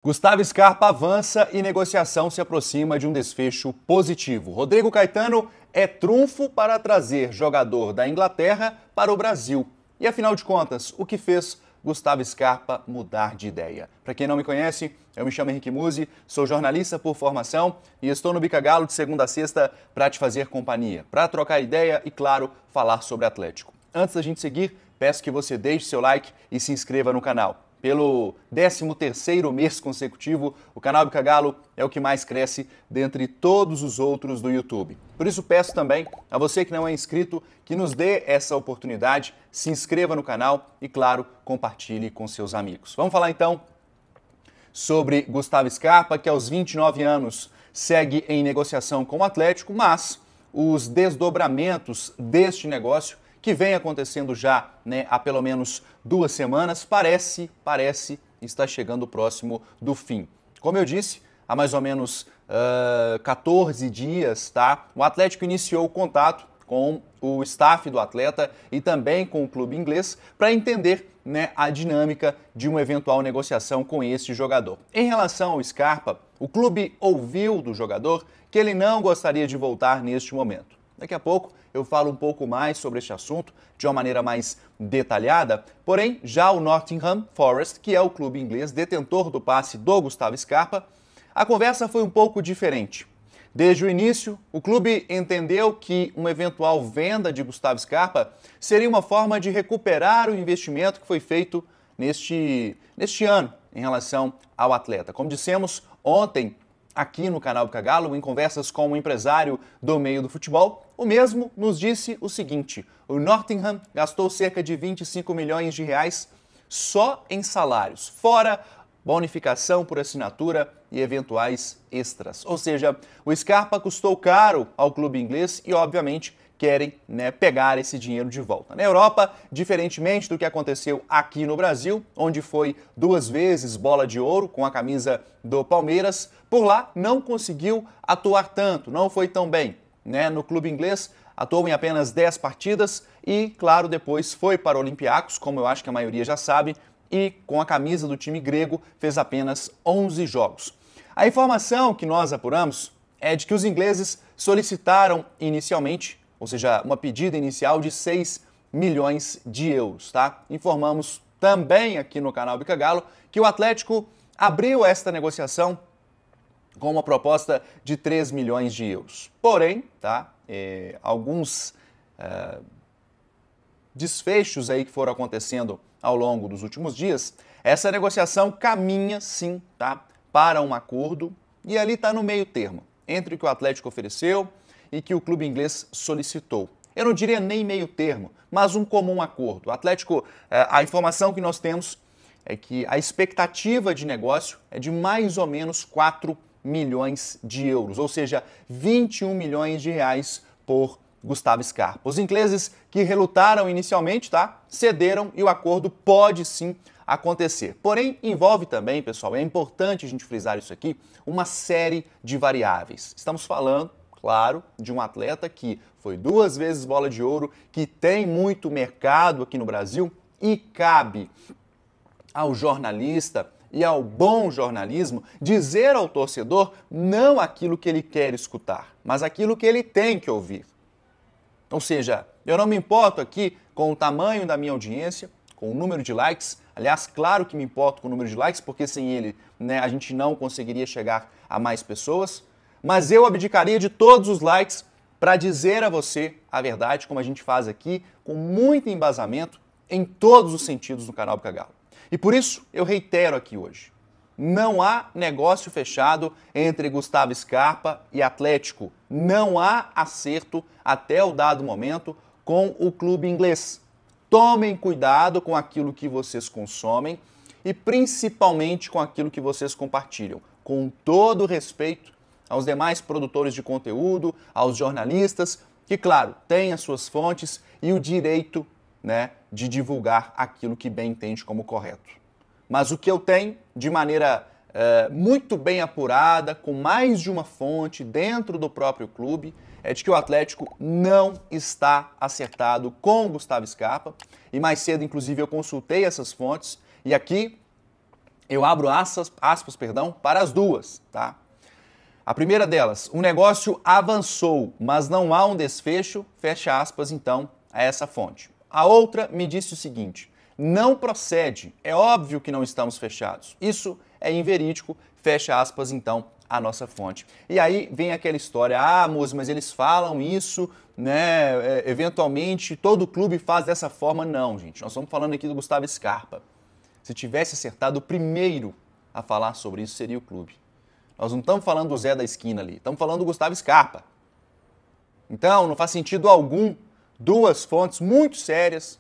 Gustavo Scarpa avança e negociação se aproxima de um desfecho positivo. Rodrigo Caetano é trunfo para trazer jogador da Inglaterra para o Brasil. E afinal de contas, o que fez Gustavo Scarpa mudar de ideia? Para quem não me conhece, eu me chamo Henrique Musi, sou jornalista por formação e estou no Bica Galo de segunda a sexta para te fazer companhia, para trocar ideia e, claro, falar sobre Atlético. Antes da gente seguir, peço que você deixe seu like e se inscreva no canal. Pelo 13º mês consecutivo, o canal Bica Galo é o que mais cresce dentre todos os outros do YouTube. Por isso peço também a você que não é inscrito que nos dê essa oportunidade, se inscreva no canal e, claro, compartilhe com seus amigos. Vamos falar então sobre Gustavo Scarpa, que aos 29 anos segue em negociação com o Atlético, mas os desdobramentos deste negócio que vem acontecendo já há pelo menos 2 semanas, parece estar chegando próximo do fim. Como eu disse, há mais ou menos 14 dias, o Atlético iniciou o contato com o staff do atleta e também com o clube inglês para entender a dinâmica de uma eventual negociação com este jogador. Em relação ao Scarpa, o clube ouviu do jogador que ele não gostaria de voltar neste momento. Daqui a pouco eu falo um pouco mais sobre este assunto de uma maneira mais detalhada, porém já o Nottingham Forest, que é o clube inglês detentor do passe do Gustavo Scarpa, a conversa foi um pouco diferente. Desde o início, o clube entendeu que uma eventual venda de Gustavo Scarpa seria uma forma de recuperar o investimento que foi feito neste ano em relação ao atleta. Como dissemos ontem, aqui no canal Bica Galo, em conversas com um empresário do meio do futebol, o mesmo nos disse o seguinte: o Nottingham gastou cerca de 25 milhões de reais só em salários, fora bonificação por assinatura e eventuais extras. Ou seja, o Scarpa custou caro ao clube inglês e, obviamente, querem pegar esse dinheiro de volta. Na Europa, diferentemente do que aconteceu aqui no Brasil, onde foi 2 vezes bola de ouro com a camisa do Palmeiras, por lá não conseguiu atuar tanto, não foi tão bem. No clube inglês, atuou em apenas 10 partidas e, claro, depois foi para o Olympiacos, como eu acho que a maioria já sabe, e com a camisa do time grego fez apenas 11 jogos. A informação que nós apuramos é de que os ingleses solicitaram inicialmente, ou seja, uma pedida inicial de 6 milhões de euros, Informamos também aqui no canal Bica Galo que o Atlético abriu esta negociação com uma proposta de 3 milhões de euros. Porém, alguns desfechos aí que foram acontecendo ao longo dos últimos dias, essa negociação caminha sim, para um acordo e ali está no meio termo entre o que o Atlético ofereceu e que o clube inglês solicitou. Eu não diria nem meio termo, mas um comum acordo. O Atlético, a informação que nós temos é que a expectativa de negócio é de mais ou menos 4 milhões de euros, ou seja, 21 milhões de reais por Gustavo Scarpa. Os ingleses que relutaram inicialmente, cederam e o acordo pode sim acontecer. Porém, envolve também, pessoal, é importante a gente frisar isso aqui, uma série de variáveis. Estamos falando, claro, de um atleta que foi 2 vezes bola de ouro, que tem muito mercado aqui no Brasil e cabe ao jornalista e ao bom jornalismo dizer ao torcedor não aquilo que ele quer escutar, mas aquilo que ele tem que ouvir. Ou seja, eu não me importo aqui com o tamanho da minha audiência, com o número de likes. Aliás, claro que me importo com o número de likes, porque sem ele a gente não conseguiria chegar a mais pessoas. Mas eu abdicaria de todos os likes para dizer a você a verdade, como a gente faz aqui, com muito embasamento em todos os sentidos no canal Bica Galo. E por isso eu reitero aqui hoje, não há negócio fechado entre Gustavo Scarpa e Atlético. Não há acerto até o dado momento com o clube inglês. Tomem cuidado com aquilo que vocês consomem e principalmente com aquilo que vocês compartilham. Com todo respeito aos demais produtores de conteúdo, aos jornalistas, que, claro, têm as suas fontes e o direito de divulgar aquilo que bem entende como correto. Mas o que eu tenho, de maneira muito bem apurada, com mais de uma fonte dentro do próprio clube, é de que o Atlético não está acertado com o Gustavo Scarpa. E mais cedo, inclusive, eu consultei essas fontes e aqui Eu abro aspas, para as duas, tá? A primeira delas, o negócio avançou, mas não há um desfecho, fecha aspas, então, a essa fonte. A outra me disse o seguinte, não procede, é óbvio que não estamos fechados. Isso é inverídico, fecha aspas, então, a nossa fonte. E aí vem aquela história, Muzi, mas eles falam isso, né, eventualmente todo clube faz dessa forma. Não, gente, nós estamos falando aqui do Gustavo Scarpa. Se tivesse acertado o primeiro a falar sobre isso, seria o clube. Nós não estamos falando do Zé da esquina ali, estamos falando do Gustavo Scarpa. Então, não faz sentido algum duas fontes muito sérias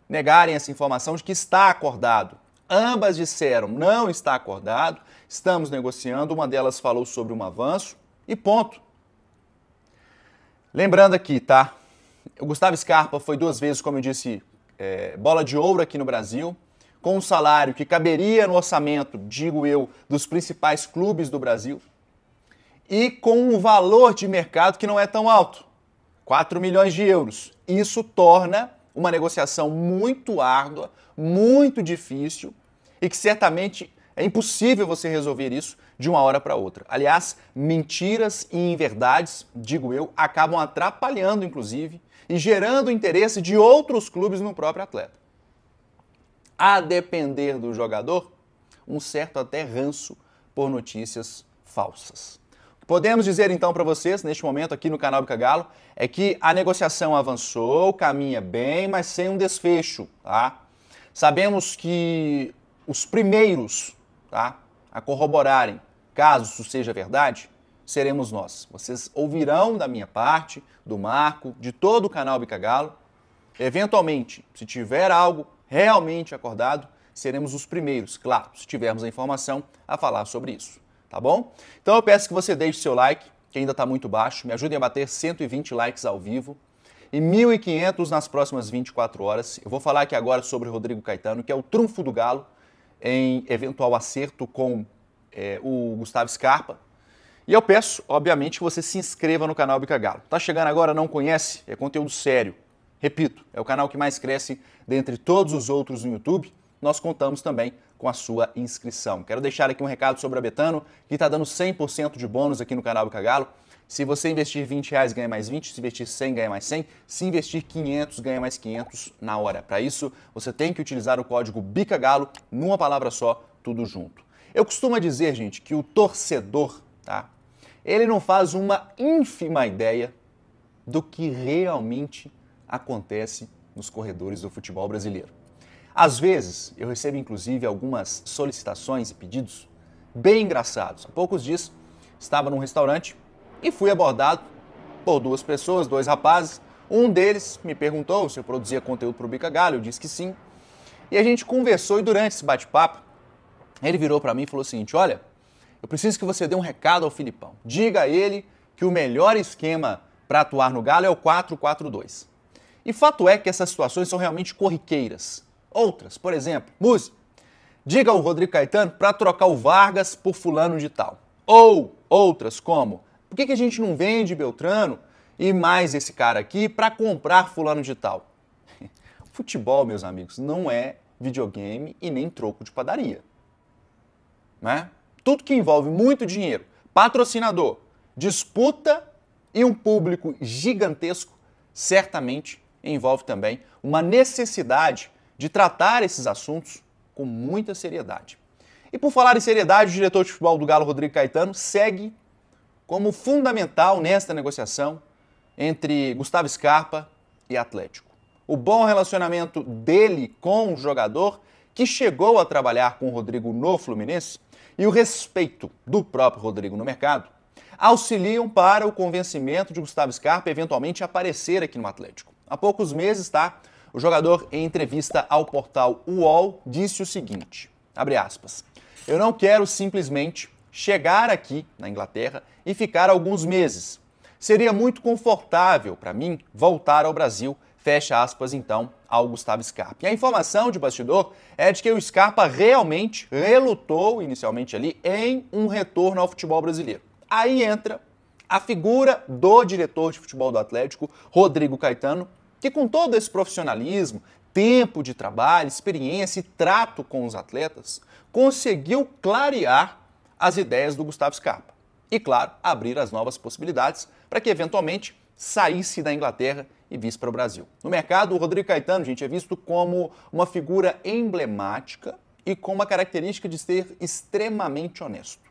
negarem essa informação de que está acordado. Ambas disseram, não está acordado, estamos negociando, uma delas falou sobre um avanço e ponto. Lembrando aqui, tá? O Gustavo Scarpa foi 2 vezes, como eu disse, bola de ouro aqui no Brasil, com um salário que caberia no orçamento, digo eu, dos principais clubes do Brasil, e com um valor de mercado que não é tão alto, 4 milhões de euros. Isso torna uma negociação muito árdua, muito difícil, e que certamente é impossível você resolver isso de uma hora para outra. Aliás, mentiras e inverdades, digo eu, acabam atrapalhando, inclusive, e gerando o interesse de outros clubes no próprio atleta. A depender do jogador, um certo até ranço por notícias falsas. O que podemos dizer então para vocês, neste momento aqui no canal Bica Galo, é que a negociação avançou, caminha bem, mas sem um desfecho, tá? Sabemos que os primeiros, tá, a corroborarem, caso isso seja verdade, seremos nós. Vocês ouvirão da minha parte, do Marco, de todo o canal Bica Galo. Eventualmente, se tiver algo realmente acordado, seremos os primeiros, claro, se tivermos a informação, a falar sobre isso, tá bom? Então eu peço que você deixe seu like, que ainda está muito baixo, me ajudem a bater 120 likes ao vivo e 1.500 nas próximas 24 horas. Eu vou falar aqui agora sobre o Rodrigo Caetano, que é o trunfo do Galo em eventual acerto com o Gustavo Scarpa. E eu peço, obviamente, que você se inscreva no canal Bica Galo. Tá chegando agora, não conhece? É conteúdo sério. Repito, é o canal que mais cresce dentre todos os outros no YouTube. Nós contamos também com a sua inscrição. Quero deixar aqui um recado sobre a Betano, que está dando 100% de bônus aqui no canal Bica Galo. Se você investir R$20, ganha mais 20, se investir 100, ganha mais 100, se investir 500, ganha mais 500 na hora. Para isso, você tem que utilizar o código BICAGALO, numa palavra só, tudo junto. Eu costumo dizer, gente, que o torcedor, tá? Ele não faz uma ínfima ideia do que realmente acontece nos corredores do futebol brasileiro. Às vezes, eu recebo inclusive algumas solicitações e pedidos bem engraçados. Há poucos dias, estava num restaurante e fui abordado por 2 pessoas, 2 rapazes. Um deles me perguntou se eu produzia conteúdo para o Bica Galo, eu disse que sim. E a gente conversou e durante esse bate-papo, ele virou para mim e falou o seguinte, olha, eu preciso que você dê um recado ao Filipão. Diga a ele que o melhor esquema para atuar no Galo é o 4-4-2. E fato é que essas situações são realmente corriqueiras. Outras, por exemplo, Muzi, diga ao Rodrigo Caetano para trocar o Vargas por fulano de tal. Ou outras como, por que a gente não vende Beltrano e mais esse cara aqui para comprar fulano de tal? Futebol, meus amigos, não é videogame e nem troco de padaria. Né? Tudo que envolve muito dinheiro, patrocinador, disputa e um público gigantesco, certamente envolve também uma necessidade de tratar esses assuntos com muita seriedade. E por falar em seriedade, o diretor de futebol do Galo, Rodrigo Caetano, segue como fundamental nesta negociação entre Gustavo Scarpa e Atlético. O bom relacionamento dele com o jogador, que chegou a trabalhar com o Rodrigo no Fluminense, e o respeito do próprio Rodrigo no mercado, auxiliam para o convencimento de Gustavo Scarpa eventualmente aparecer aqui no Atlético. Há poucos meses, tá? O jogador, em entrevista ao portal UOL, disse o seguinte, abre aspas, eu não quero simplesmente chegar aqui na Inglaterra e ficar alguns meses. Seria muito confortável para mim voltar ao Brasil, fecha aspas então ao Gustavo Scarpa. E a informação de bastidor é de que o Scarpa realmente relutou inicialmente ali em um retorno ao futebol brasileiro. Aí entra a figura do diretor de futebol do Atlético, Rodrigo Caetano, que com todo esse profissionalismo, tempo de trabalho, experiência e trato com os atletas, conseguiu clarear as ideias do Gustavo Scarpa. E, claro, abrir as novas possibilidades para que, eventualmente, saísse da Inglaterra e visse para o Brasil. No mercado, o Rodrigo Caetano, gente, é visto como uma figura emblemática e com uma característica de ser extremamente honesto.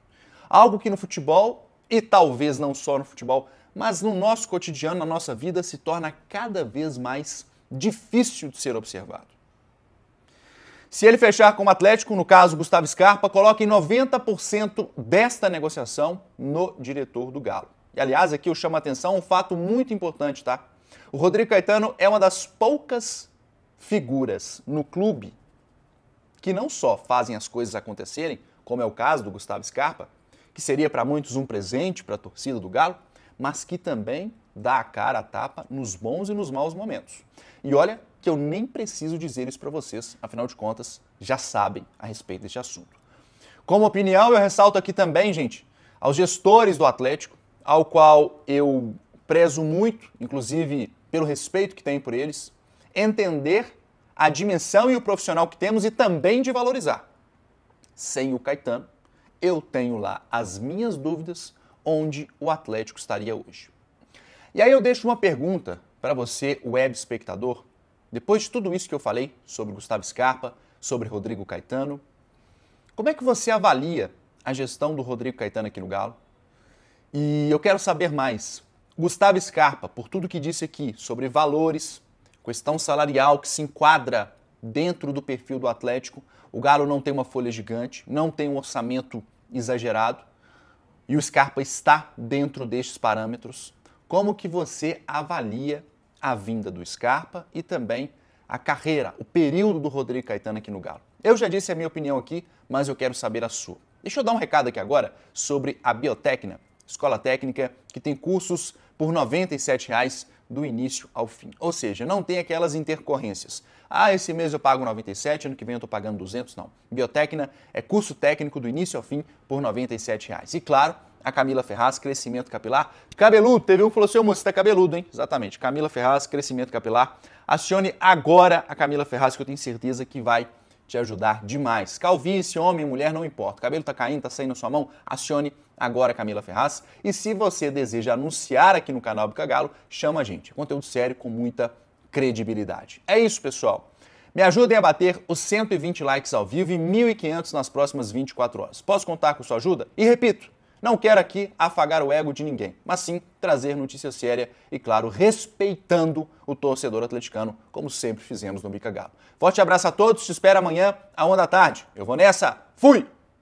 Algo que no futebol, e talvez não só no futebol, mas no nosso cotidiano, na nossa vida, se torna cada vez mais difícil de ser observado. Se ele fechar com o Atlético, no caso Gustavo Scarpa, coloque 90% desta negociação no diretor do Galo. E aliás, aqui eu chamo a atenção um fato muito importante, tá? O Rodrigo Caetano é uma das poucas figuras no clube que não só fazem as coisas acontecerem, como é o caso do Gustavo Scarpa, que seria para muitos um presente para a torcida do Galo, mas que também dá a cara a tapa nos bons e nos maus momentos. E olha que eu nem preciso dizer isso para vocês, afinal de contas, já sabem a respeito deste assunto. Como opinião, eu ressalto aqui também, gente, aos gestores do Atlético, ao qual eu prezo muito, inclusive pelo respeito que tenho por eles, entender a dimensão e o profissional que temos e também de valorizar. Sem o Caetano, eu tenho lá as minhas dúvidas onde o Atlético estaria hoje. E aí eu deixo uma pergunta para você, web espectador, depois de tudo isso que eu falei sobre Gustavo Scarpa, sobre Rodrigo Caetano, como é que você avalia a gestão do Rodrigo Caetano aqui no Galo? E eu quero saber mais. Gustavo Scarpa, por tudo que disse aqui sobre valores, questão salarial que se enquadra dentro do perfil do Atlético, o Galo não tem uma folha gigante, não tem um orçamento exagerado e o Scarpa está dentro destes parâmetros. Como que você avalia a vinda do Scarpa e também a carreira, o período do Rodrigo Caetano aqui no Galo? Eu já disse a minha opinião aqui, mas eu quero saber a sua. Deixa eu dar um recado aqui agora sobre a Biotecna, escola técnica que tem cursos por R$ 97,00 do início ao fim. Ou seja, não tem aquelas intercorrências. Ah, esse mês eu pago 97, ano que vem eu estou pagando 200, não. Biotecna é curso técnico do início ao fim por R$ 97,00. E claro, a Camila Ferraz, crescimento capilar. Cabeludo, teve um que falou assim, moço, você tá cabeludo, hein? Exatamente, Camila Ferraz, crescimento capilar. Acione agora a Camila Ferraz, que eu tenho certeza que vai te ajudar demais. Calvície, homem, mulher, não importa. O cabelo tá caindo, tá saindo na sua mão, acione agora a Camila Ferraz. E se você deseja anunciar aqui no canal Bica Galo, chama a gente. Conteúdo sério com muita credibilidade. É isso, pessoal. Me ajudem a bater os 120 likes ao vivo e 1.500 nas próximas 24 horas. Posso contar com sua ajuda? E repito, não quero aqui afagar o ego de ninguém, mas sim trazer notícia séria e, claro, respeitando o torcedor atleticano, como sempre fizemos no Bica Galo. Forte abraço a todos, te espero amanhã, à 1 da tarde. Eu vou nessa, fui!